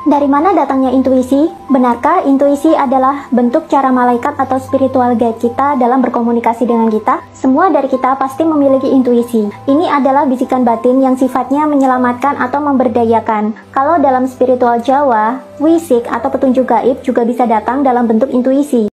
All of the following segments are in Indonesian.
Dari mana datangnya intuisi? Benarkah intuisi adalah bentuk cara malaikat atau spiritual guide kita dalam berkomunikasi dengan kita? Semua dari kita pasti memiliki intuisi. Ini adalah bisikan batin yang sifatnya menyelamatkan atau memberdayakan. Kalau dalam spiritual Jawa, wisik atau petunjuk gaib juga bisa datang dalam bentuk intuisi.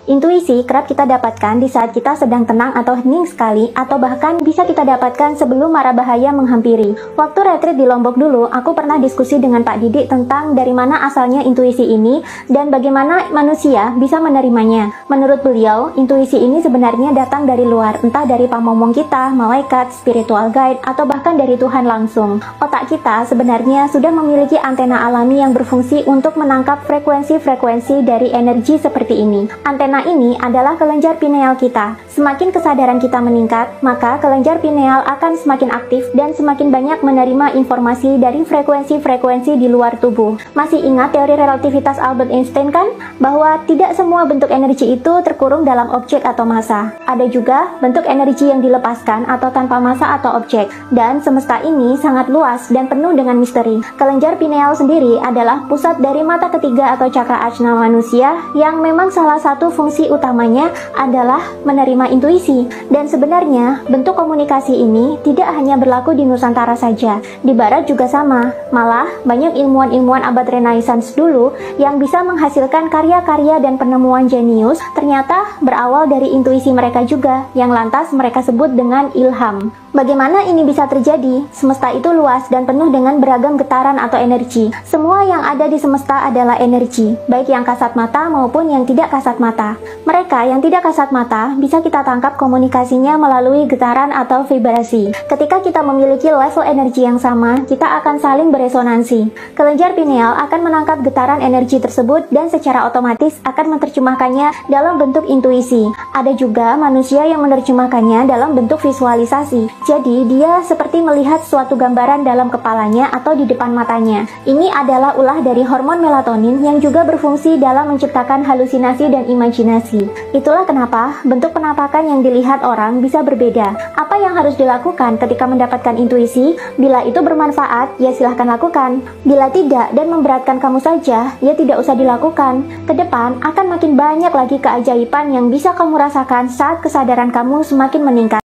Intuisi kerap kita dapatkan di saat kita sedang tenang atau hening sekali, atau bahkan bisa kita dapatkan sebelum mara bahaya menghampiri. Waktu retreat di Lombok dulu, aku pernah diskusi dengan Pak Didik tentang dari mana asalnya intuisi ini dan bagaimana manusia bisa menerimanya. Menurut beliau, intuisi ini sebenarnya datang dari luar, entah dari pamomong kita, malaikat, spiritual guide, atau bahkan dari Tuhan langsung. Otak kita sebenarnya sudah memiliki antena alami yang berfungsi untuk menangkap frekuensi-frekuensi dari energi seperti ini. Antena ini adalah kelenjar pineal kita. Semakin kesadaran kita meningkat, maka kelenjar pineal akan semakin aktif dan semakin banyak menerima informasi dari frekuensi-frekuensi di luar tubuh. Masih ingat teori relativitas Albert Einstein kan? Bahwa tidak semua bentuk energi itu terkurung dalam objek atau massa. Ada juga bentuk energi yang dilepaskan atau tanpa massa atau objek. Dan semesta ini sangat luas dan penuh dengan misteri. Kelenjar pineal sendiri adalah pusat dari mata ketiga atau cakra ajna manusia yang memang salah satu fungsi utamanya adalah menerima intuisi. Dan sebenarnya bentuk komunikasi ini tidak hanya berlaku di Nusantara saja, di Barat juga sama. Malah banyak ilmuwan-ilmuwan abad Renaissance dulu yang bisa menghasilkan karya-karya dan penemuan jenius ternyata berawal dari intuisi mereka juga, yang lantas mereka sebut dengan ilham. Bagaimana ini bisa terjadi? Semesta itu luas dan penuh dengan beragam getaran atau energi. Semua yang ada di semesta adalah energi, baik yang kasat mata maupun yang tidak kasat mata. Mereka yang tidak kasat mata bisa kita tangkap komunikasinya melalui getaran atau vibrasi. Ketika kita memiliki level energi yang sama, kita akan saling beresonansi. Kelenjar pineal akan menangkap getaran energi tersebut dan secara otomatis akan menerjemahkannya dalam bentuk intuisi. Ada juga manusia yang menerjemahkannya dalam bentuk visualisasi. Jadi, dia seperti melihat suatu gambaran dalam kepalanya atau di depan matanya. Ini adalah ulah dari hormon melatonin yang juga berfungsi dalam menciptakan halusinasi dan imajinasi. Itulah kenapa bentuk penampakan yang dilihat orang bisa berbeda. Apa yang harus dilakukan ketika mendapatkan intuisi? Bila itu bermanfaat, ya silahkan lakukan. Bila tidak dan memberatkan kamu saja, ya tidak usah dilakukan. Kedepan akan makin banyak lagi keajaiban yang bisa kamu rasakan saat kesadaran kamu semakin meningkat.